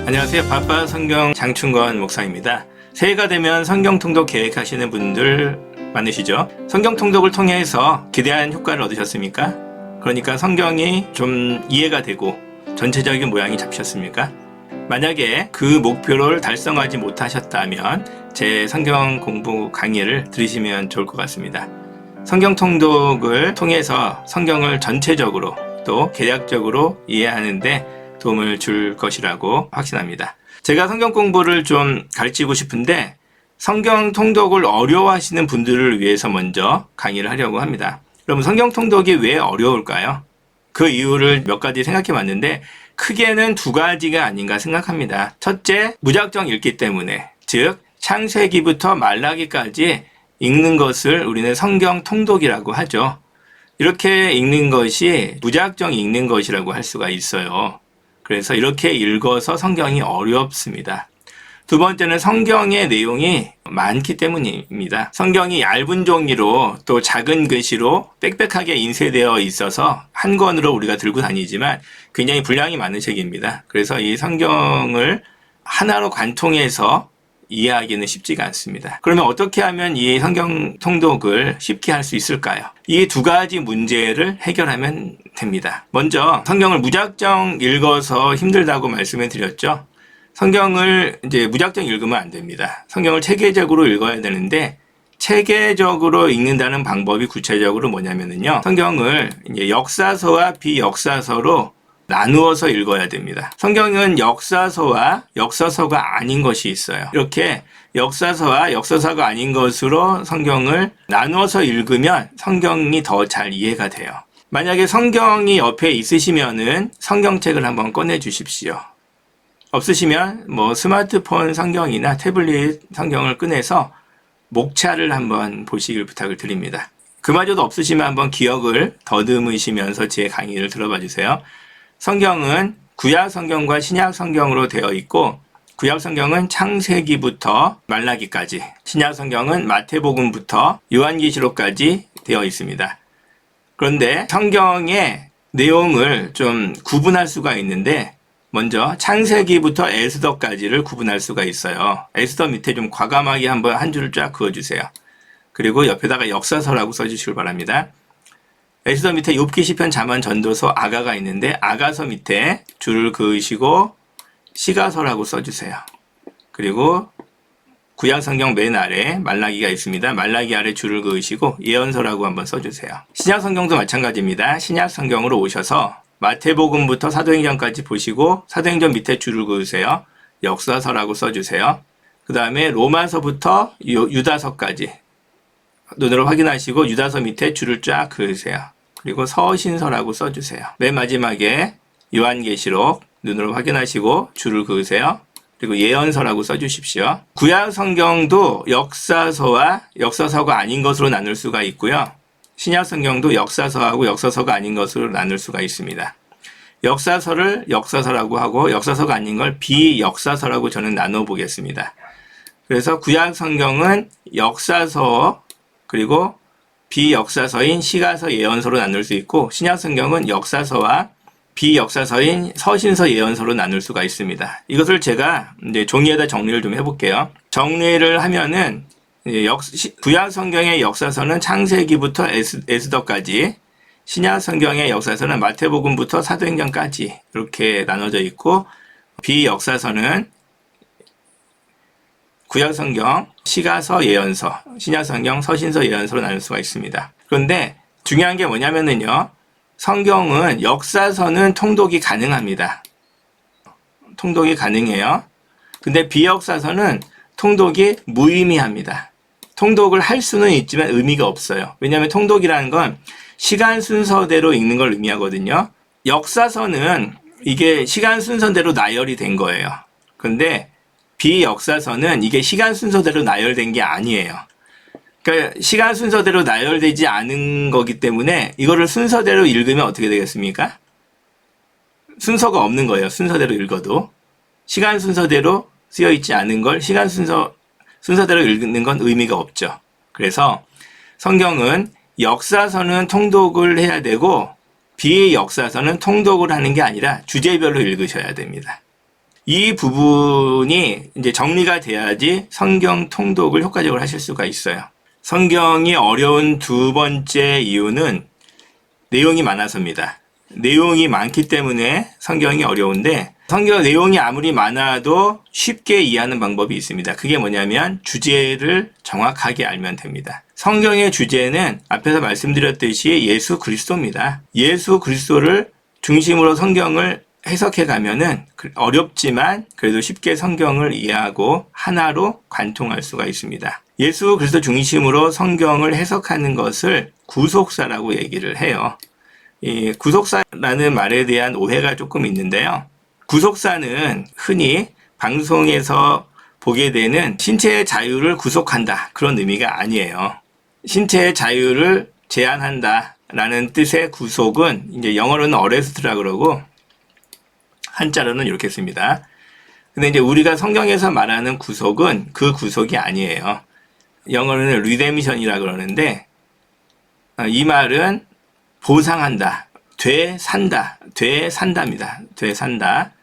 안녕하세요. 바빠 성경 장충건 목사입니다. 새해가 되면 성경 통독 계획하시는 분들 많으시죠? 성경 통독을 통해서 기대한 효과를 얻으셨습니까? 그러니까 성경이 좀 이해가 되고 전체적인 모양이 잡히셨습니까? 만약에 그 목표를 달성하지 못하셨다면 제 성경 공부 강의를 들으시면 좋을 것 같습니다. 성경 통독을 통해서 성경을 전체적으로 또 개략적으로 이해하는데 도움을 줄 것이라고 확신합니다. 제가 성경 공부를 좀 가르치고 싶은데 성경 통독을 어려워하시는 분들을 위해서 먼저 강의를 하려고 합니다. 그럼 성경 통독이 왜 어려울까요? 그 이유를 몇 가지 생각해 봤는데 크게는 두 가지가 아닌가 생각합니다. 첫째, 무작정 읽기 때문에, 즉 창세기부터 말라기까지 읽는 것을 우리는 성경 통독이라고 하죠. 이렇게 읽는 것이 무작정 읽는 것이라고 할 수가 있어요. 그래서 이렇게 읽어서 성경이 어렵습니다. 두 번째는 성경의 내용이 많기 때문입니다. 성경이 얇은 종이로 또 작은 글씨로 빽빽하게 인쇄되어 있어서 한 권으로 우리가 들고 다니지만 굉장히 분량이 많은 책입니다. 그래서 이 성경을 하나로 관통해서 이해하기는 쉽지가 않습니다. 그러면 어떻게 하면 이 성경 통독을 쉽게 할 수 있을까요? 이 두 가지 문제를 해결하면 됩니다. 먼저 성경을 무작정 읽어서 힘들다고 말씀을 드렸죠. 성경을 이제 무작정 읽으면 안 됩니다. 성경을 체계적으로 읽어야 되는데 체계적으로 읽는다는 방법이 구체적으로 뭐냐면요. 성경을 이제 역사서와 비역사서로 나누어서 읽어야 됩니다. 성경은 역사서와 역사서가 아닌 것이 있어요. 이렇게 역사서와 역사서가 아닌 것으로 성경을 나누어서 읽으면 성경이 더 잘 이해가 돼요. 만약에 성경이 옆에 있으시면은 성경책을 한번 꺼내 주십시오. 없으시면 뭐 스마트폰 성경이나 태블릿 성경을 꺼내서 목차를 한번 보시길 부탁을 드립니다. 그마저도 없으시면 한번 기억을 더듬으시면서 제 강의를 들어봐 주세요. 성경은 구약 성경과 신약 성경으로 되어 있고 구약 성경은 창세기부터 말라기까지, 신약 성경은 마태복음부터 요한계시록까지 되어 있습니다. 그런데 성경의 내용을 좀 구분할 수가 있는데 먼저 창세기부터 에스더까지를 구분할 수가 있어요. 에스더 밑에 좀 과감하게 한번 한 줄을 쫙 그어주세요. 그리고 옆에다가 역사서라고 써주시길 바랍니다. 에스더 밑에 욥기 시편 잠언 전도서 아가가 있는데 아가서 밑에 줄을 그으시고 시가서라고 써주세요. 그리고 구약 성경 맨 아래 말라기가 있습니다. 말라기 아래 줄을 그으시고 예언서라고 한번 써주세요. 신약 성경도 마찬가지입니다. 신약 성경으로 오셔서 마태복음부터 사도행전까지 보시고 사도행전 밑에 줄을 그으세요. 역사서라고 써주세요. 그 다음에 로마서부터 유다서까지 눈으로 확인하시고 유다서 밑에 줄을 쫙 그으세요. 그리고 서신서라고 써주세요. 맨 마지막에 요한계시록 눈으로 확인하시고 줄을 그으세요. 그리고 예언서라고 써주십시오. 구약 성경도 역사서와 역사서가 아닌 것으로 나눌 수가 있고요. 신약 성경도 역사서하고 역사서가 아닌 것으로 나눌 수가 있습니다. 역사서를 역사서라고 하고 역사서가 아닌 걸 비역사서라고 저는 나눠 보겠습니다. 그래서 구약 성경은 역사서 그리고 비역사서인 시가서 예언서로 나눌 수 있고 신약 성경은 역사서와 비역사서인 서신서 예언서로 나눌 수가 있습니다. 이것을 제가 이제 종이에다 정리를 좀 해볼게요. 정리를 하면은 구약 성경의 역사서는 창세기부터 에스더까지, 신약 성경의 역사서는 마태복음부터 사도행전까지 이렇게 나눠져 있고 비역사서는 구약 성경, 시가서, 예언서, 신약 성경, 서신서, 예언서로 나눌 수가 있습니다. 그런데 중요한 게 뭐냐면은요. 성경은 역사서는 통독이 가능합니다. 통독이 가능해요. 근데 비역사서는 통독이 무의미합니다. 통독을 할 수는 있지만 의미가 없어요. 왜냐하면 통독이라는 건 시간 순서대로 읽는 걸 의미하거든요. 역사서는 이게 시간 순서대로 나열이 된 거예요. 근데 비역사서는 이게 시간 순서대로 나열된 게 아니에요. 그러니까 시간 순서대로 나열되지 않은 거기 때문에 이거를 순서대로 읽으면 어떻게 되겠습니까? 순서가 없는 거예요. 순서대로 읽어도. 시간 순서대로 쓰여 있지 않은 걸 시간 순서대로 읽는 건 의미가 없죠. 그래서 성경은 역사서는 통독을 해야 되고 비역사서는 통독을 하는 게 아니라 주제별로 읽으셔야 됩니다. 이 부분이 이제 정리가 돼야지 성경 통독을 효과적으로 하실 수가 있어요. 성경이 어려운 두 번째 이유는 내용이 많아서입니다. 내용이 많기 때문에 성경이 어려운데, 성경 내용이 아무리 많아도 쉽게 이해하는 방법이 있습니다. 그게 뭐냐면 주제를 정확하게 알면 됩니다. 성경의 주제는 앞에서 말씀드렸듯이 예수 그리스도입니다. 예수 그리스도를 중심으로 성경을 해석해 가면은 어렵지만 그래도 쉽게 성경을 이해하고 하나로 관통할 수가 있습니다. 예수 그리스도 중심으로 성경을 해석하는 것을 구속사라고 얘기를 해요. 이 구속사라는 말에 대한 오해가 조금 있는데요. 구속사는 흔히 방송에서 보게 되는 신체의 자유를 구속한다, 그런 의미가 아니에요. 신체의 자유를 제한한다 라는 뜻의 구속은 이제 영어로는 어레스트라 그러고 한자로는 이렇게 씁니다. 근데 이제 우리가 성경에서 말하는 구속은 그 구속이 아니에요. 영어로는 리뎀션이라 그러는데, 이 말은 보상한다, 되산다, 되산다입니다. 되산다,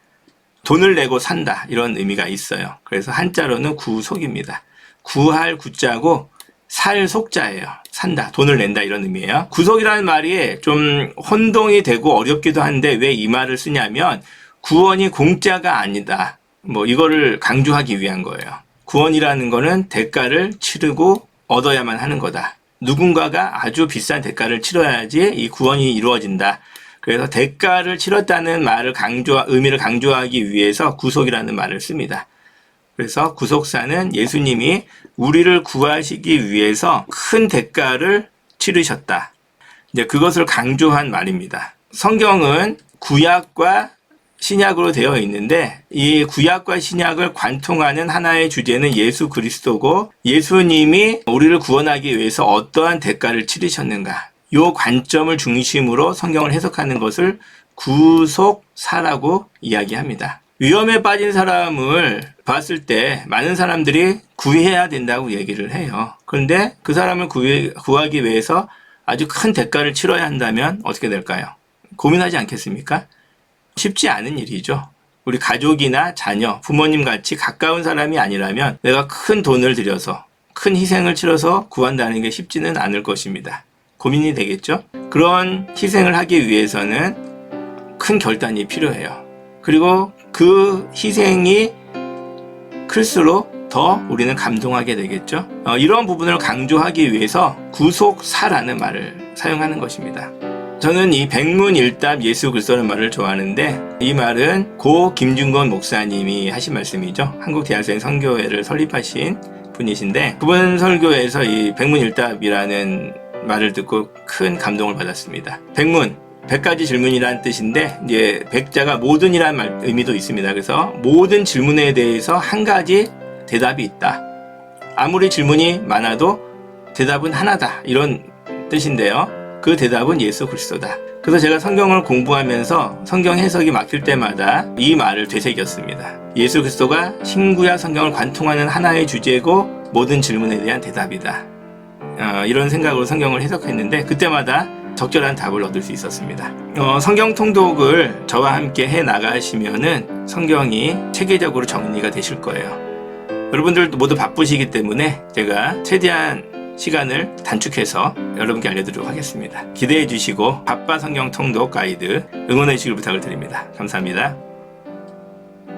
돈을 내고 산다, 이런 의미가 있어요. 그래서 한자로는 구속입니다. 구할 구자고 살 속자예요. 산다, 돈을 낸다, 이런 의미예요. 구속이라는 말이 좀 혼동이 되고 어렵기도 한데 왜 이 말을 쓰냐면 구원이 공짜가 아니다, 이거를 강조하기 위한 거예요. 구원이라는 거는 대가를 치르고 얻어야만 하는 거다. 누군가가 아주 비싼 대가를 치러야지 이 구원이 이루어진다. 그래서 대가를 치렀다는 말을 의미를 강조하기 위해서 구속이라는 말을 씁니다. 그래서 구속사는 예수님이 우리를 구하시기 위해서 큰 대가를 치르셨다, 이제 그것을 강조한 말입니다. 성경은 구약과 신약으로 되어 있는데 이 구약과 신약을 관통하는 하나의 주제는 예수 그리스도고, 예수님이 우리를 구원하기 위해서 어떠한 대가를 치르셨는가, 이 관점을 중심으로 성경을 해석하는 것을 구속사라고 이야기합니다. 위험에 빠진 사람을 봤을 때 많은 사람들이 구해야 된다고 얘기를 해요. 그런데 그 사람을 구하기 위해서 아주 큰 대가를 치러야 한다면 어떻게 될까요? 고민하지 않겠습니까? 쉽지 않은 일이죠. 우리 가족이나 자녀, 부모님 같이 가까운 사람이 아니라면 내가 큰 돈을 들여서 큰 희생을 치러서 구한다는 게 쉽지는 않을 것입니다. 고민이 되겠죠? 그런 희생을 하기 위해서는 큰 결단이 필요해요. 그리고 그 희생이 클수록 더 우리는 감동하게 되겠죠? 이런 부분을 강조하기 위해서 구속사라는 말을 사용하는 것입니다. 저는 이 백문일답 예수 그리스도라는 말을 좋아하는데, 이 말은 고 김준건 목사님이 하신 말씀이죠. 한국대학생 선교회를 설립하신 분이신데, 그분 설교에서 이 백문일답이라는 말을 듣고 큰 감동을 받았습니다. 백문, 100가지 질문이라는 뜻인데, 이제 백자가 모든이라는 의미도 있습니다. 그래서 모든 질문에 대해서 한 가지 대답이 있다. 아무리 질문이 많아도 대답은 하나다, 이런 뜻인데요. 그 대답은 예수 그리스도다. 그래서 제가 성경을 공부하면서 성경 해석이 막힐 때마다 이 말을 되새겼습니다. 예수 그리스도가 신구약 성경을 관통하는 하나의 주제고 모든 질문에 대한 대답이다. 이런 생각으로 성경을 해석했는데 그때마다 적절한 답을 얻을 수 있었습니다. 성경 통독을 저와 함께 해 나가시면은 성경이 체계적으로 정리가 되실 거예요. 여러분들도 모두 바쁘시기 때문에 제가 최대한 시간을 단축해서 여러분께 알려드리도록 하겠습니다. 기대해 주시고 바빠 성경 통독 가이드 응원해 주시길 부탁을 드립니다. 감사합니다.